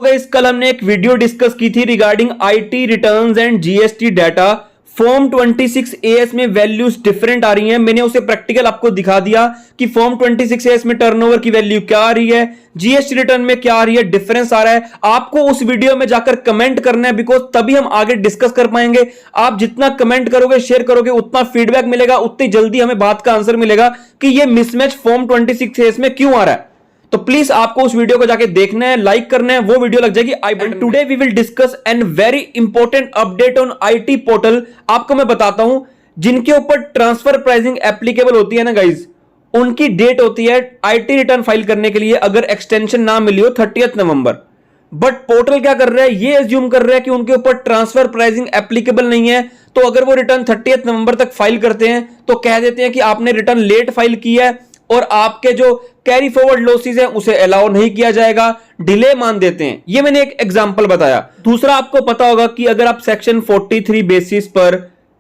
Guys कल हमने एक वीडियो डिस्कस की थी regarding IT returns and GST data. Form 26 as में वैल्यूज डिफरेंट आ रही हैं। मैंने उसे प्रैक्टिकल आपको दिखा दिया कि फॉर्म 26 एएस में टर्नओवर की वैल्यू क्या आ रही है, जीएसटी रिटर्न में क्या आ रही है, डिफरेंस आ रहा है। आपको उस वीडियो में जाकर कमेंट करना है, बिकॉज तभी हम आगे डिस्कस कर पाएंगे। आप जितना कमेंट करोगे, शेयर करोगे, उतना फीडबैक मिलेगा, उतनी जल्दी हमें बात का आंसर मिलेगा कि यह मिसमैच फॉर्म 26 एएस में क्यों आ रहा है। तो प्लीज आपको उस वीडियो को जाके देखना है, लाइक करना है, वो वीडियो लग जाएगी i button. Today we will discuss an very important update on IT portal. आपको मैं बताता हूं, जिनके ऊपर ट्रांसफर प्राइसिंग एप्लीकेबल होती है ना गाइज, उनकी डेट होती है आईटी रिटर्न फाइल करने के लिए, अगर एक्सटेंशन ना मिली हो 30 नवंबर। बट पोर्टल क्या कर रहा है, ये एज्यूम कर रहा है कि उनके ऊपर ट्रांसफर प्राइसिंग एप्लीकेबल नहीं है, तो अगर वो रिटर्न 30 नवंबर तक फाइल करते हैं तो कह देते हैं कि आपने रिटर्न लेट फाइल किया है और आपके जो कैरी फॉरवर्ड लॉसेस हैं उसे अलाउ नहीं किया जाएगा, डिले मान देते हैं। ये मैंने एक एग्जांपल बताया। दूसरा, आपको पता होगा कि अगर आप सेक्शन 43 बेसिस पर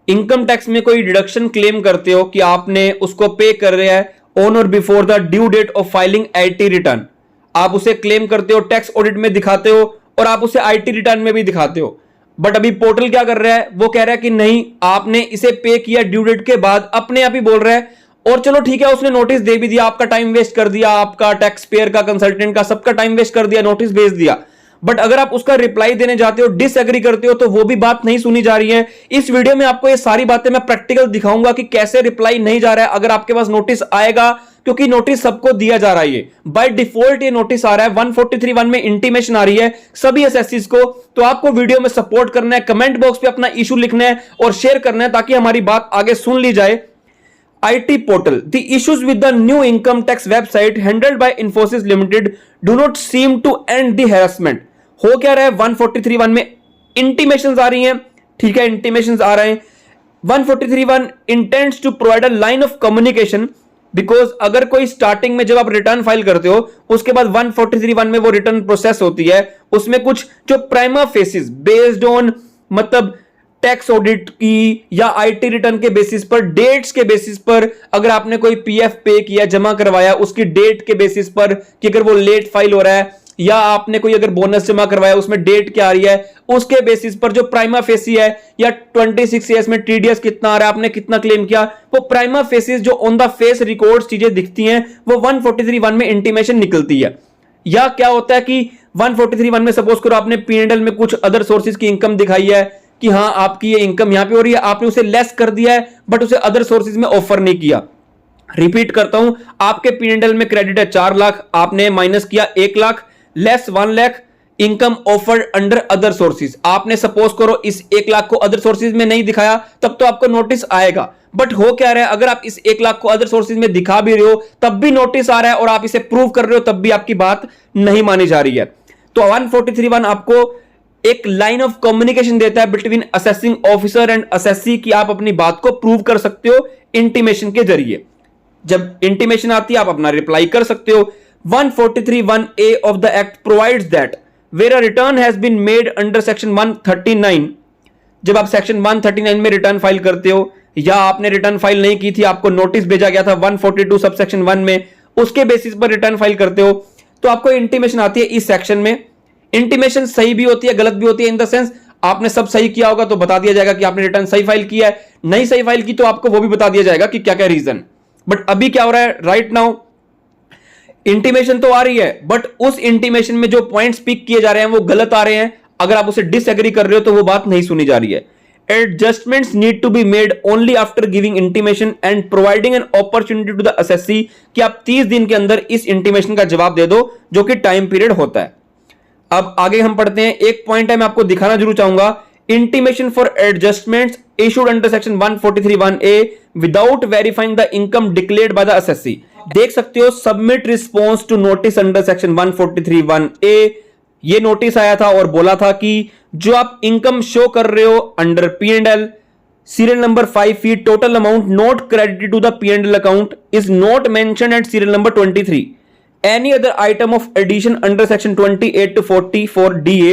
इनकम टैक्स में कोई डिडक्शन क्लेम करते हो कि आपने उसको पे कर रहे हैं ऑन और before the due date of filing IT return, आप उसे क्लेम करते हो, टैक्स ऑडिट में दिखाते हो और आप उसे आईटी रिटर्न में भी दिखाते हो। बट अभी पोर्टल क्या कर रहा है, वो कह रहा है कि नहीं, आपने इसे पे किया ड्यू डेट के बाद, अपने आप ही बोल रहा है। और चलो ठीक है, उसने नोटिस दे भी दिया, आपका टाइम वेस्ट कर दिया, आपका टैक्स पेयर का, कंसल्टेंट का, सबका टाइम वेस्ट कर दिया, नोटिस भेज दिया। बट अगर आप उसका रिप्लाई देने जाते हो, डिसएग्री करते हो, तो वो भी बात नहीं सुनी जा रही है। इस वीडियो में आपको ये सारी बातें मैं प्रैक्टिकल दिखाऊंगा कि कैसे रिप्लाई नहीं जा रहा है अगर आपके पास नोटिस आएगा, क्योंकि नोटिस सबको दिया जा रहा है। बाय डिफॉल्ट ये नोटिस आ रहा है, 143(1) में इंटीमेशन आ रही है सभी एसएससीज को। तो आपको वीडियो में सपोर्ट करना है, कमेंट बॉक्स पे अपना इशू लिखना है और शेयर करना है ताकि हमारी बात आगे सुन ली जाए। IT portal. The issues with the new income tax website handled by Infosys Limited do not seem to end the harassment. हो क्या रहा है, 143(1) में इंटीमेशंस आ रही हैं, ठीक है, इंटीमेशंस आ रहे हैं। 143(1) intends to provide a line of communication, because अगर कोई स्टार्टिंग में जब आप रिटर्न फाइल करते हो, उसके बाद 143(1) में वो रिटर्न प्रोसेस होती है, उसमें कुछ जो प्राइमा फेसिस बेस्ड ऑन मतलब टैक्स ऑडिट की या आईटी रिटर्न के बेसिस पर, डेट्स के बेसिस पर, अगर आपने कोई पीएफ पे किया, जमा करवाया, उसकी डेट के बेसिस पर कि अगर वो लेट फाइल हो रहा है, या आपने कोई अगर बोनस जमा करवाया उसमें डेट क्या आ रही है, उसके बेसिस पर जो प्राइमा फेसी है, या 26 ईयर्स में टीडीएस कितना आ रहा है, आपने कितना क्लेम किया, वो प्राइमा फेसिस जो ऑन द फेस रिकॉर्ड चीजें दिखती हैं, वो 143(1) में इंटीमेशन निकलती है। या क्या होता है कि 143(1) में सपोज करो आपने पीएनएल में कुछ अदर सोर्सेज की इनकम दिखाई है कि हां आपकी ये इनकम यहां पे हो रही है, आपने उसे लेस कर दिया है बट उसे अदर सोर्सेज में ऑफर नहीं किया। रिपीट करता हूं, आपके पीएनएल में क्रेडिट है 4 लाख, आपने माइनस किया 1 lakh, less 1 lakh, income offered under other sources. आपने सपोज करो इस 1 लाख को अदर सोर्सेज में नहीं दिखाया, तब तो आपको नोटिस आएगा। बट हो क्या रहा है, अगर आप इस 1 लाख को अदर सोर्सेज में दिखा भी रहे हो तब भी नोटिस आ रहा है और आप इसे प्रूव कर रहे हो, तब भी आपकी बात नहीं मानी जा रही है। तो 143(1) आपको एक लाइन ऑफ कम्युनिकेशन देता है between assessing officer and assessee कि आप अपनी बात को प्रूव कर सकते हो इंटीमेशन के जरिए। जब इंटीमेशन आती है आप अपना रिप्लाई कर सकते हो। 143(1)(a) of the act provides that where a return has been made under section 139, जब आप सेक्शन 139 में रिटर्न फाइल करते हो या आपने रिटर्न फाइल नहीं की थी, आपको नोटिस भेजा गया था 142 सब सेक्शन 1 में, उसके बेसिस पर रिटर्न फाइल करते हो, तो आपको इंटीमेशन आती है इस सेक्शन में। इंटीमेशन सही भी होती है, गलत भी होती है, इन द सेंस आपने सब सही किया होगा तो बता दिया जाएगा कि आपने रिटर्न सही फाइल किया है, नहीं सही फाइल की तो आपको वो भी बता दिया जाएगा कि क्या क्या रीजन। बट अभी क्या हो रहा है, राइट नाउ इंटीमेशन तो आ रही है बट उस इंटीमेशन में जो पॉइंट्स पिक किए जा रहे हैं वो गलत आ रहे हैं। अगर आप उसे डिसएग्री कर रहे हो तो वो बात नहीं सुनी जा रही है। Adjustments need to be made only after giving intimation and providing an opportunity to the assessee, कि आप 30 दिन के अंदर इस इंटीमेशन का जवाब दे दो, जो कि टाइम पीरियड होता है। अब आगे हम पढ़ते हैं, एक पॉइंट है मैं आपको दिखाना जरूर चाहूंगा, intimation for adjustments issued under section 143(1)(a without verifying the income declared by the assessee. देख सकते हो, submit response to notice under section 143(1)(a, ये नोटिस आया था और बोला था कि जो आप इनकम शो कर रहे हो under P&L, serial number 5 feet, total amount not credited to the P&L account is not mentioned at serial number 23। Any other item of addition under section 28 to 44 DA,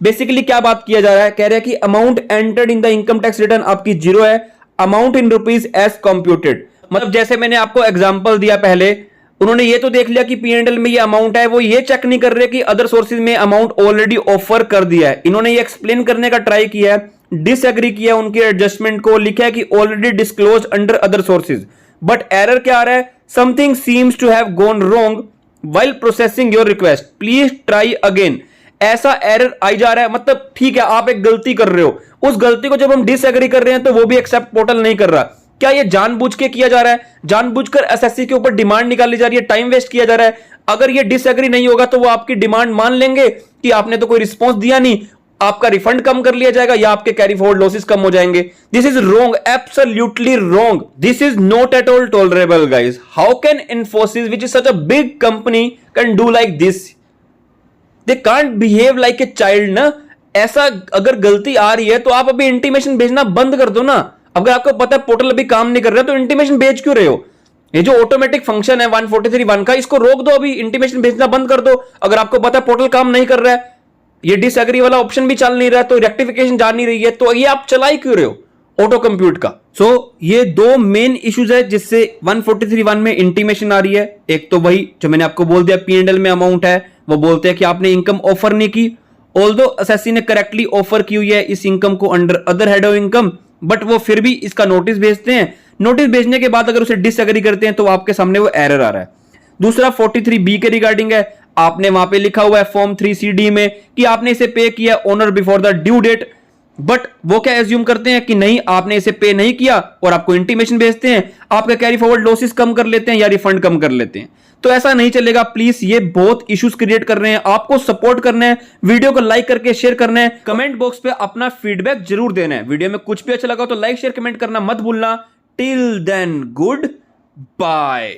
basically क्या बात किया जा रहा है, कह रहा है कि amount entered in the income tax return आपकी 0 है, amount in rupees as computed. मतलब जैसे मैंने आपको एग्जांपल दिया पहले, उन्होंने ये तो देख लिया कि P&L में ये अमाउंट है, वो ये चेक नहीं कर रहे कि अदर सोर्सेज में अमाउंट ऑलरेडी ऑफर कर दिया है। इन्होंने ये एक्सप्लेन करने का ट्राई किया है, डिसएग्री किया उनके एडजस्टमेंट को, लिखा है कि already disclose under other sources, but error क्या आ रहा है, something seems to have gone wrong while processing your request, please try again. ऐसा एरर आई जा रहा है, मतलब ठीक है आप एक गलती कर रहे हो, उस गलती को जब हम डिसएग्री कर रहे हैं तो वो भी एक्सेप्ट पोर्टल नहीं कर रहा। क्या ये जानबूझ के किया जा रहा है, जानबूझकर एसएससी के ऊपर डिमांड निकाली जा रही है, टाइम वेस्ट किया जा रहा है? अगर ये डिसएग्री नहीं होगा तो वो आपकी डिमांड मान लेंगे कि आपने तो कोई रिस्पॉन्स दिया नहीं, आपका रिफंड कम कर लिया जाएगा या आपके कैरी फॉरवर्ड लॉसेस कम हो जाएंगे। This is wrong, absolutely wrong, this is not at all tolerable guys. How can Infosys which is such a big company can do like this? They can't behave like a child ना। ऐसा अगर गलती आ रही है तो आप अभी इंटीमेशन भेजना बंद कर दो ना। अगर आपको पता है पोर्टल अभी काम नहीं कर रहा तो इंटीमेशन भेज क्यों रहे हो? ये जो ऑटोमेटिक फंक्शन है 143(1) का, इसको रोक दो, अभी इंटीमेशन भेजना बंद कर दो। अगर आपको पता है पोर्टल काम नहीं कर रहा है, ये डिसएग्री वाला ऑप्शन भी चल नहीं रहा है, तो रेक्टिफिकेशन जा नहीं रही है, तो ये आप चला ही क्यों रहे हो ऑटो कंप्यूट का? ये दो मेन इश्यूज है जिससे 143(1) में इंटीमेशन आ रही है। एक तो वही जो मैंने आपको बोल दिया, P&L में अमाउंट है, वो बोलते हैं कि आपने इनकम ऑफर नहीं की, ऑल्दो एसएससी ने करेक्टली ऑफर की हुई है इस इनकम को under other head of income, but वो फिर भी इसका नोटिस भेजते हैं। नोटिस भेजने के बाद अगर उसे डिसएग्री करते हैं तो आपके सामने वो एरर आ रहा है। दूसरा 43B के रिगार्डिंग है, आपने वहां पे लिखा हुआ है फॉर्म 3CD में कि आपने इसे पे किया on or before the due date, but वो क्या एज्यूम करते हैं कि नहीं आपने इसे पे नहीं किया और आपको इंटीमेशन भेजते हैं, आपका कैरी फॉरवर्ड लॉसेस कम कर लेते हैं या रिफंड कम कर लेते हैं। तो ऐसा नहीं चलेगा प्लीज, ये बहुत इश्यूज क्रिएट कर रहे हैं। आपको सपोर्ट करना है, वीडियो को लाइक करके शेयर करना है, कमेंट बॉक्स पे अपना फीडबैक जरूर देना है। वीडियो में कुछ भी अच्छा लगा तो लाइक शेयर कमेंट करना मत भूलना। Till then good bye.